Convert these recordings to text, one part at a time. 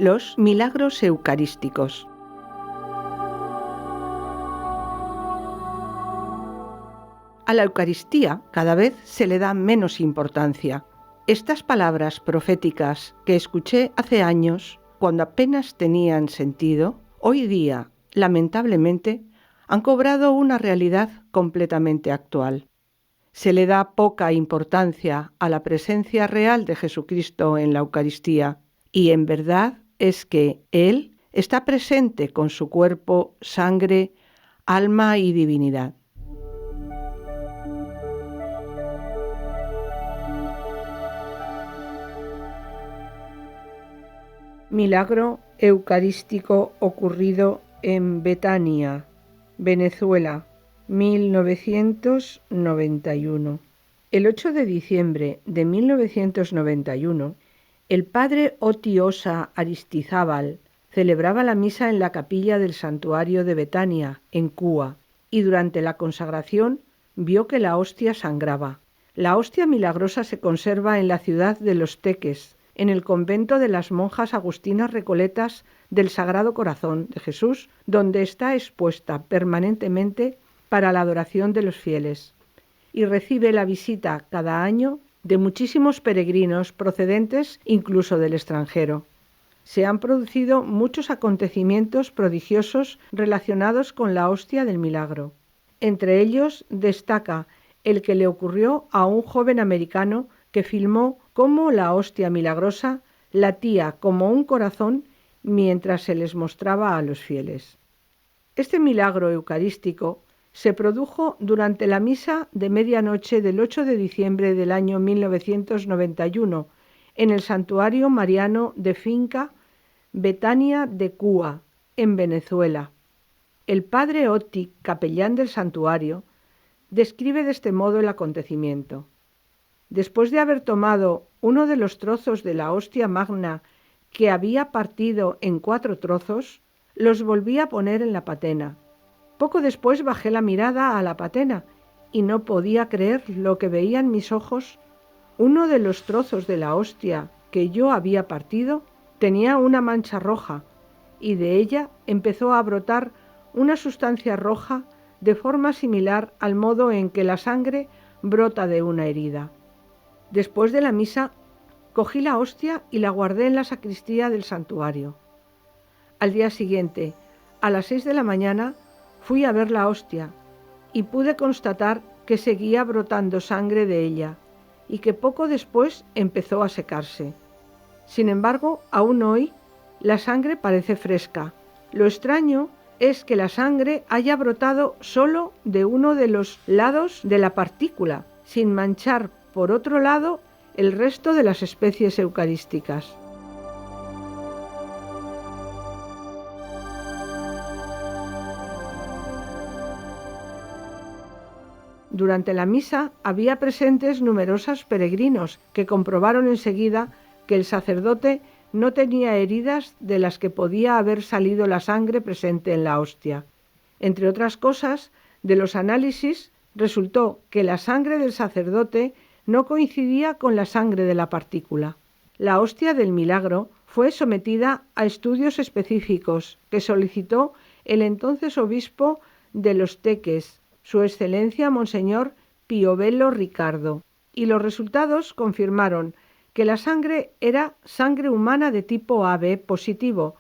Los milagros eucarísticos. A la Eucaristía cada vez se le da menos importancia. Estas palabras proféticas que escuché hace años, cuando apenas tenían sentido, hoy día, lamentablemente, han cobrado una realidad completamente actual. Se le da poca importancia a la presencia real de Jesucristo en la Eucaristía, y en verdad es que Él está presente con su cuerpo, sangre, alma y divinidad. Milagro eucarístico ocurrido en Betania, Venezuela, 1991. El 8 de diciembre de 1991, el padre Otiosa Aristizábal celebraba la misa en la capilla del santuario de Betania, en Cuba, y durante la consagración vio que la hostia sangraba. La hostia milagrosa se conserva en la ciudad de Los Teques, en el convento de las monjas agustinas recoletas del Sagrado Corazón de Jesús, donde está expuesta permanentemente para la adoración de los fieles, y recibe la visita cada año de muchísimos peregrinos procedentes incluso del extranjero. Se han producido muchos acontecimientos prodigiosos relacionados con la hostia del milagro. Entre ellos destaca el que le ocurrió a un joven americano que filmó cómo la hostia milagrosa latía como un corazón mientras se les mostraba a los fieles. Este milagro eucarístico se produjo durante la misa de medianoche del 8 de diciembre del año 1991 en el santuario mariano de Finca, Betania de Cuba, en Venezuela. El padre Oti, capellán del santuario, describe de este modo el acontecimiento. Después de haber tomado uno de los trozos de la hostia magna que había partido en 4 trozos, los volví a poner en la patena. Poco después bajé la mirada a la patena y no podía creer lo que veían mis ojos. Uno de los trozos de la hostia que yo había partido tenía una mancha roja y de ella empezó a brotar una sustancia roja de forma similar al modo en que la sangre brota de una herida. Después de la misa, cogí la hostia y la guardé en la sacristía del santuario. Al día siguiente, a las 6 de la mañana, fui a ver la hostia y pude constatar que seguía brotando sangre de ella y que poco después empezó a secarse. Sin embargo, aún hoy, la sangre parece fresca. Lo extraño es que la sangre haya brotado solo de uno de los lados de la partícula, sin manchar por otro lado el resto de las especies eucarísticas. Durante la misa había presentes numerosos peregrinos que comprobaron enseguida que el sacerdote no tenía heridas de las que podía haber salido la sangre presente en la hostia. Entre otras cosas, de los análisis resultó que la sangre del sacerdote no coincidía con la sangre de la partícula. La hostia del milagro fue sometida a estudios específicos que solicitó el entonces obispo de Los Teques, Su Excelencia Monseñor Piovelo Ricardo, y los resultados confirmaron que la sangre era sangre humana de tipo AB positivo,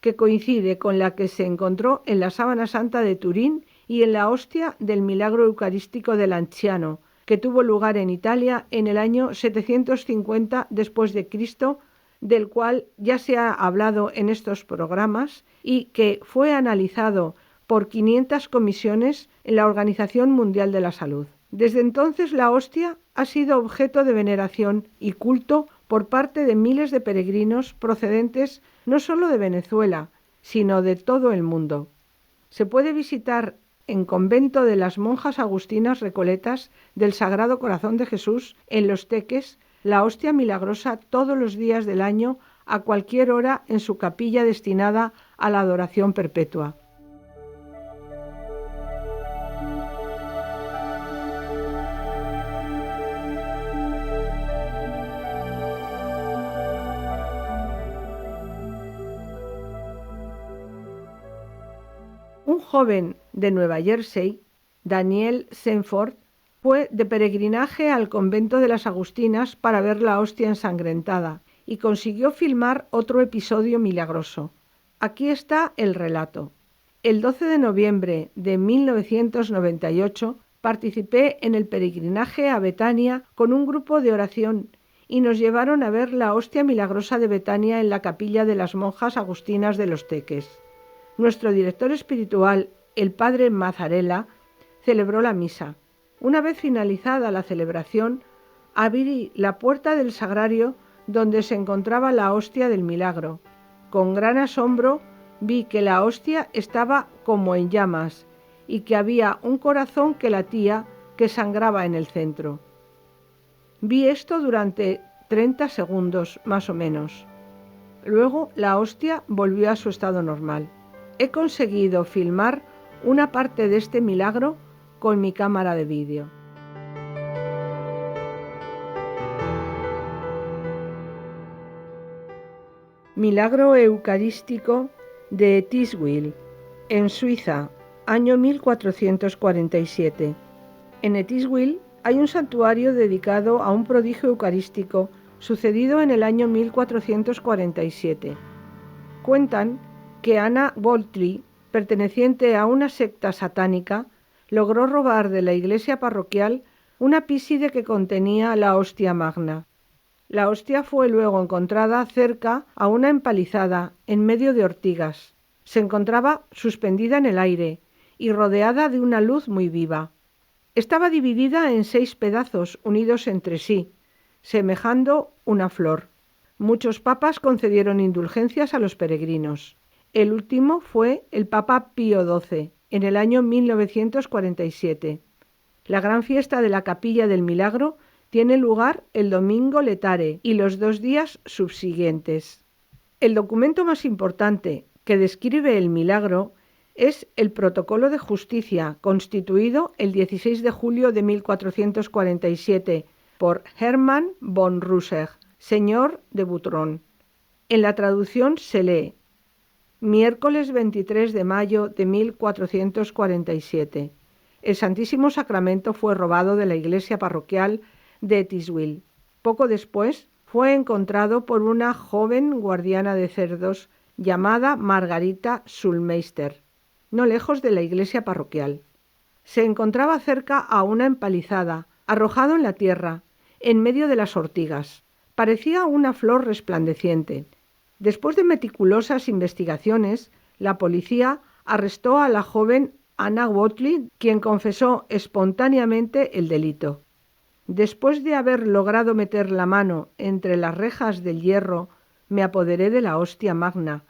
que coincide con la que se encontró en la sábana santa de Turín y en la hostia del milagro eucarístico del Lanciano, que tuvo lugar en Italia en el año 750 después de Cristo, del cual ya se ha hablado en estos programas y que fue analizado por 500 comisiones en la Organización Mundial de la Salud. Desde entonces la hostia ha sido objeto de veneración y culto por parte de miles de peregrinos procedentes no solo de Venezuela, sino de todo el mundo. Se puede visitar en convento de las monjas agustinas recoletas del Sagrado Corazón de Jesús en Los Teques la hostia milagrosa todos los días del año a cualquier hora en su capilla destinada a la adoración perpetua. Un joven de Nueva Jersey, Daniel Sanford, fue de peregrinaje al convento de las Agustinas para ver la hostia ensangrentada y consiguió filmar otro episodio milagroso. Aquí está el relato. El 12 de noviembre de 1998 participé en el peregrinaje a Betania con un grupo de oración y nos llevaron a ver la hostia milagrosa de Betania en la capilla de las monjas agustinas de Los Teques. Nuestro director espiritual, el padre Mazzarella, celebró la misa. Una vez finalizada la celebración, abrí la puerta del sagrario donde se encontraba la hostia del milagro. Con gran asombro vi que la hostia estaba como en llamas y que había un corazón que latía, que sangraba en el centro. Vi esto durante 30 segundos, más o menos. Luego la hostia volvió a su estado normal. He conseguido filmar una parte de este milagro con mi cámara de vídeo. Milagro eucarístico de Etiswil, en Suiza, año 1447. En Etiswil hay un santuario dedicado a un prodigio eucarístico sucedido en el año 1447. Cuentan que Anna Boltry, perteneciente a una secta satánica, logró robar de la iglesia parroquial una píside que contenía la hostia magna. La hostia fue luego encontrada cerca a una empalizada en medio de ortigas. Se encontraba suspendida en el aire y rodeada de una luz muy viva. Estaba dividida en 6 pedazos unidos entre sí, semejando una flor. Muchos papas concedieron indulgencias a los peregrinos. El último fue el Papa Pío XII, en el año 1947. La gran fiesta de la Capilla del Milagro tiene lugar el domingo letare y los 2 días subsiguientes. El documento más importante que describe el milagro es el Protocolo de Justicia, constituido el 16 de julio de 1447 por Hermann von Rusech, señor de Butrón. En la traducción se lee: miércoles 23 de mayo de 1447. El Santísimo Sacramento fue robado de la iglesia parroquial de Etiswil. Poco después fue encontrado por una joven guardiana de cerdos llamada Margarita Schulmeister, no lejos de la iglesia parroquial. Se encontraba cerca a una empalizada, arrojado en la tierra, en medio de las ortigas. Parecía una flor resplandeciente. Después de meticulosas investigaciones, la policía arrestó a la joven Anna Boltry, quien confesó espontáneamente el delito. Después de haber logrado meter la mano entre las rejas del hierro, me apoderé de la hostia magna,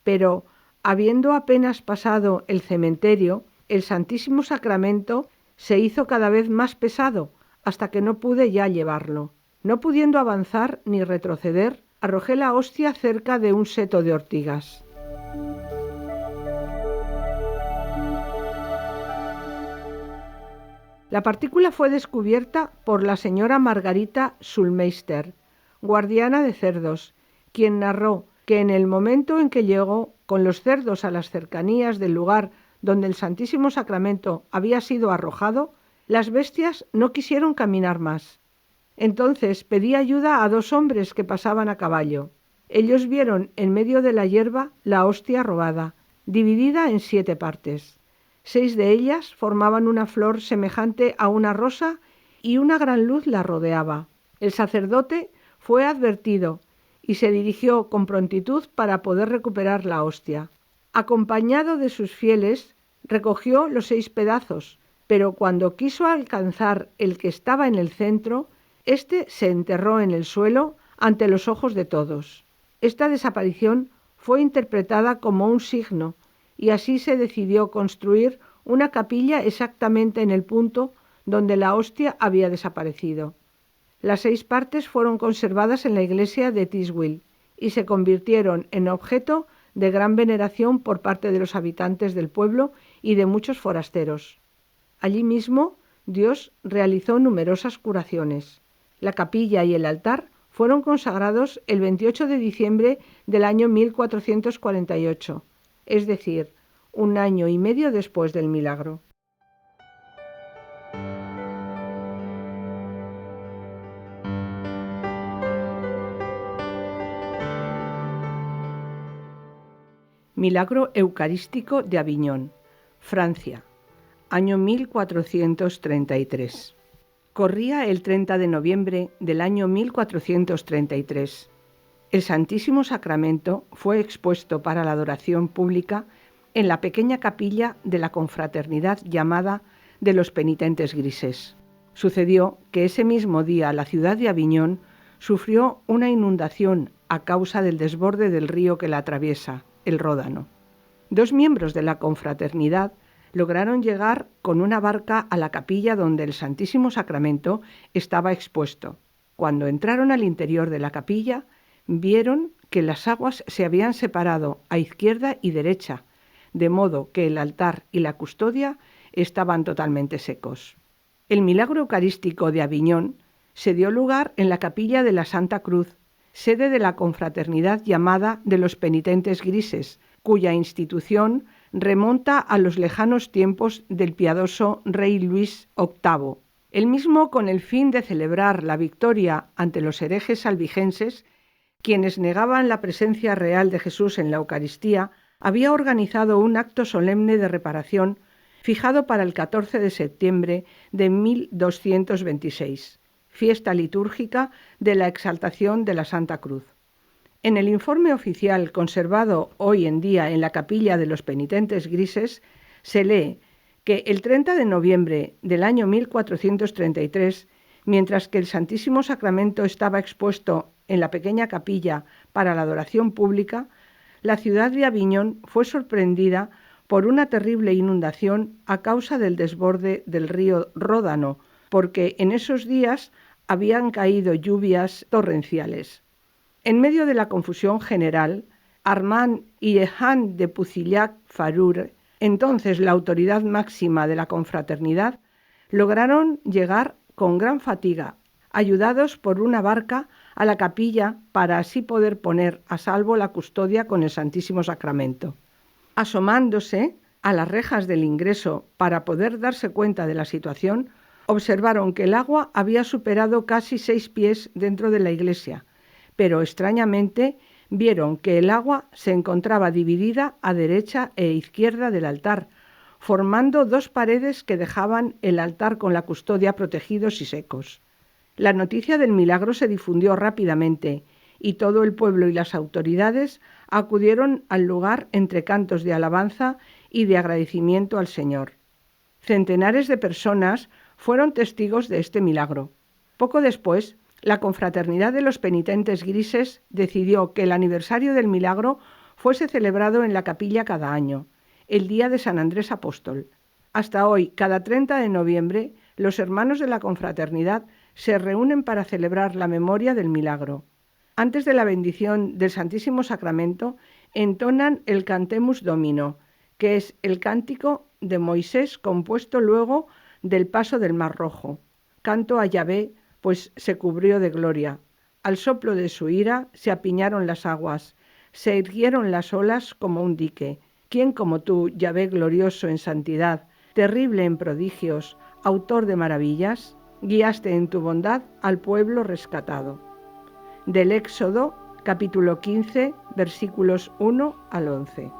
pero, habiendo apenas pasado el cementerio, el Santísimo Sacramento se hizo cada vez más pesado, hasta que no pude ya llevarlo. No pudiendo avanzar ni retroceder, arrojé la hostia cerca de un seto de ortigas. La partícula fue descubierta por la señora Margarita Schulmeister, guardiana de cerdos, quien narró que en el momento en que llegó con los cerdos a las cercanías del lugar donde el Santísimo Sacramento había sido arrojado, las bestias no quisieron caminar más. Entonces pedí ayuda a 2 hombres que pasaban a caballo. Ellos vieron en medio de la hierba la hostia robada, dividida en 7 partes. 6 de ellas formaban una flor semejante a una rosa y una gran luz la rodeaba. El sacerdote fue advertido y se dirigió con prontitud para poder recuperar la hostia. Acompañado de sus fieles, recogió los 6 pedazos, pero cuando quiso alcanzar el que estaba en el centro, éste se enterró en el suelo ante los ojos de todos. Esta desaparición fue interpretada como un signo, y así se decidió construir una capilla exactamente en el punto donde la hostia había desaparecido. Las 6 partes fueron conservadas en la iglesia de Etiswil y se convirtieron en objeto de gran veneración por parte de los habitantes del pueblo y de muchos forasteros. Allí mismo, Dios realizó numerosas curaciones. La capilla y el altar fueron consagrados el 28 de diciembre del año 1448, es decir, un año y medio después del milagro. Milagro Eucarístico de Aviñón, Francia, año 1433. Corría el 30 de noviembre del año 1433. El Santísimo Sacramento fue expuesto para la adoración pública en la pequeña capilla de la confraternidad llamada de los Penitentes Grises. Sucedió que ese mismo día la ciudad de Aviñón sufrió una inundación a causa del desborde del río que la atraviesa, el Ródano. 2 miembros de la confraternidad lograron llegar con una barca a la capilla donde el Santísimo Sacramento estaba expuesto. Cuando entraron al interior de la capilla, vieron que las aguas se habían separado a izquierda y derecha, de modo que el altar y la custodia estaban totalmente secos. El milagro eucarístico de Aviñón se dio lugar en la capilla de la Santa Cruz, sede de la confraternidad llamada de los Penitentes Grises, cuya institución remonta a los lejanos tiempos del piadoso rey Luis VIII. El mismo, con el fin de celebrar la victoria ante los herejes albigenses, quienes negaban la presencia real de Jesús en la Eucaristía, había organizado un acto solemne de reparación fijado para el 14 de septiembre de 1226, fiesta litúrgica de la exaltación de la Santa Cruz. En el informe oficial conservado hoy en día en la capilla de los Penitentes Grises se lee que el 30 de noviembre del año 1433, mientras que el Santísimo Sacramento estaba expuesto en la pequeña capilla para la adoración pública, la ciudad de Aviñón fue sorprendida por una terrible inundación a causa del desborde del río Ródano, porque en esos días habían caído lluvias torrenciales. En medio de la confusión general, Armand y Jean de Poucillac-Farure, entonces la autoridad máxima de la confraternidad, lograron llegar con gran fatiga, ayudados por una barca, a la capilla para así poder poner a salvo la custodia con el Santísimo Sacramento. Asomándose a las rejas del ingreso para poder darse cuenta de la situación, observaron que el agua había superado casi 6 pies dentro de la iglesia, pero extrañamente vieron que el agua se encontraba dividida a derecha e izquierda del altar, formando 2 paredes que dejaban el altar con la custodia protegidos y secos. La noticia del milagro se difundió rápidamente y todo el pueblo y las autoridades acudieron al lugar entre cantos de alabanza y de agradecimiento al Señor. Centenares de personas fueron testigos de este milagro. Poco después, la confraternidad de los Penitentes Grises decidió que el aniversario del milagro fuese celebrado en la capilla cada año, el día de San Andrés Apóstol. Hasta hoy, cada 30 de noviembre, los hermanos de la confraternidad se reúnen para celebrar la memoria del milagro. Antes de la bendición del Santísimo Sacramento, entonan el Cantemus Domino, que es el cántico de Moisés compuesto luego del paso del Mar Rojo. Canto a Yahvé, pues se cubrió de gloria. Al soplo de su ira se apiñaron las aguas, se irguieron las olas como un dique. ¿Quién como tú, Yahvé glorioso en santidad, terrible en prodigios, autor de maravillas? Guiaste en tu bondad al pueblo rescatado. Del Éxodo, capítulo 15, versículos 1 al 11.